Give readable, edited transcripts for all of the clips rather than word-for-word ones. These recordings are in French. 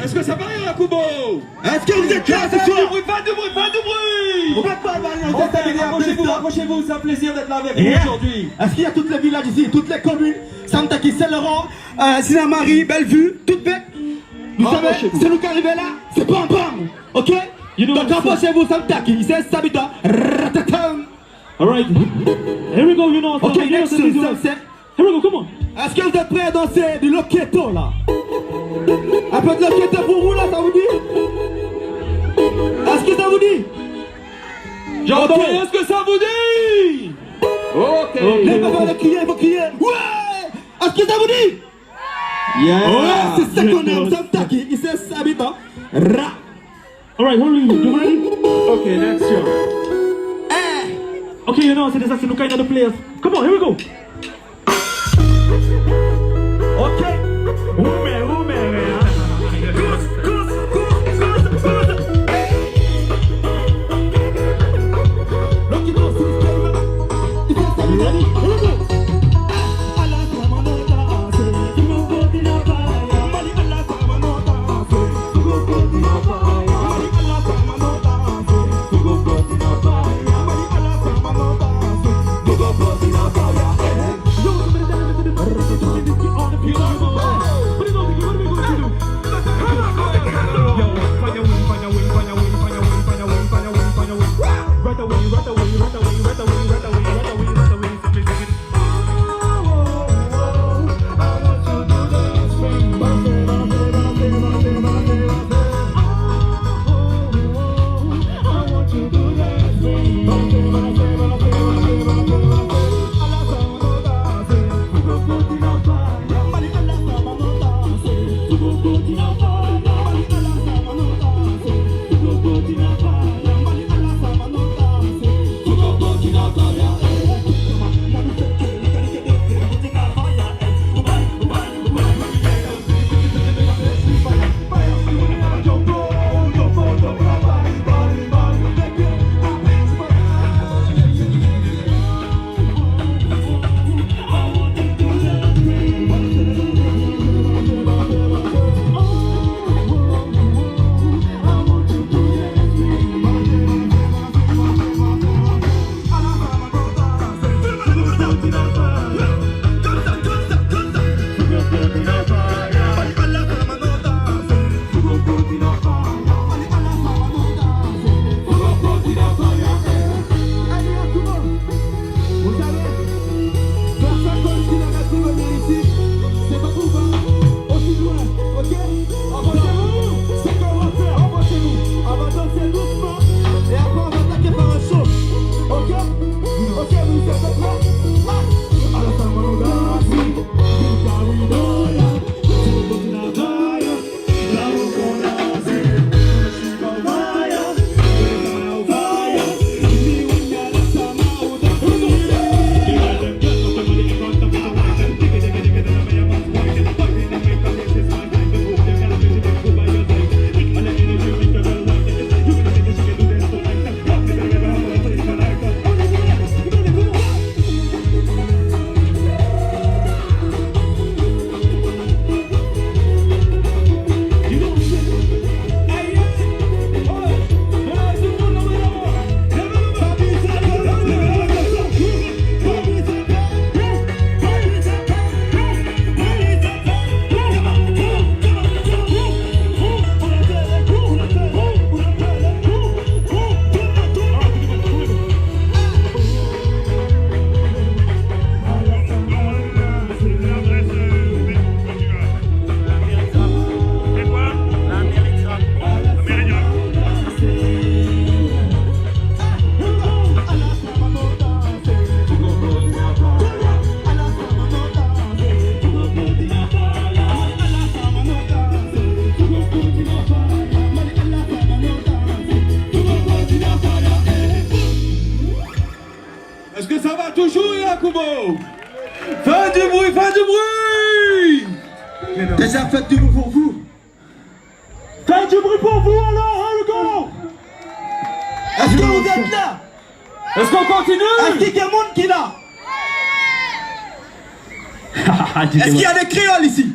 Est-ce que ça va rire, Kubo? Est-ce que vous êtes là ce soir? Pas de bruit! On va pas mal, Rapprochez-vous, c'est un plaisir d'être là avec vous aujourd'hui. Est-ce qu'il y a toutes les villages ici, toutes les communes, Santaki, Saint-Laurent, Sinamari, Bellevue, toutes bêtes? Vous savez, c'est nous qui arrivons là, c'est bam bam, ok? Donc rapprochez-vous, Santaki, c'est Sabita. Alright, here we go, you know. Ok, next to sunset. Here we go, come on. Est-ce que vous êtes prêts à danser du loquetto là? Un peu de loquetto pour vous là, ça vous dit? Est-ce que ça vous dit? J'entends, est-ce que ça vous dit? Ok. Les papas, il faut crier. Ouais! Est-ce que ça vous dit? Yeah. Ouais, c'est ça qu'on aime, Santaki, il s'est Sabita. Ra. Alright, you ready? Ok, next year. Okay, you know, so this is the kind of the players. Come on, here we go. Ok. Faites du bruit, faites du bruit! Déjà faites du bruit pour vous. Faites du bruit pour vous alors, here we go! Est-ce que vous êtes là? Est-ce qu'on continue? Est-ce qu'il y a monde qui est là? Est-ce qu'il y a des créoles ici?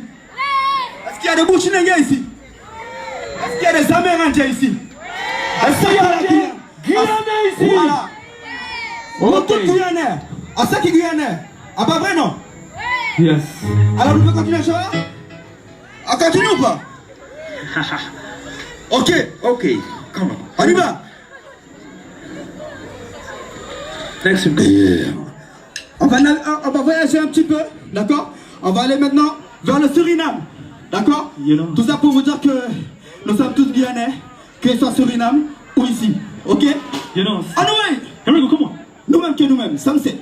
Est-ce qu'il y a des bouchinengues ici? Est-ce qu'il y a des amérindiens ici? Est-ce qu'il y a des Guyanais ici? Voilà. Nous tous Guyanais. Ah, ça qui est Guyanais? Ah, pas vrai, non? Yes. Alors, nous pouvons continuer à chanter? Ah, continue ou pas? Ok, come on. On y va. Next. On va voyager un petit peu, d'accord? On va aller maintenant vers le Suriname, d'accord? Tout ça pour vous dire que nous sommes tous Guyanais, que ce soit Suriname ou ici, ok? Anyway, Here we go, come on. nous-mêmes que nous-mêmes, ça me sait.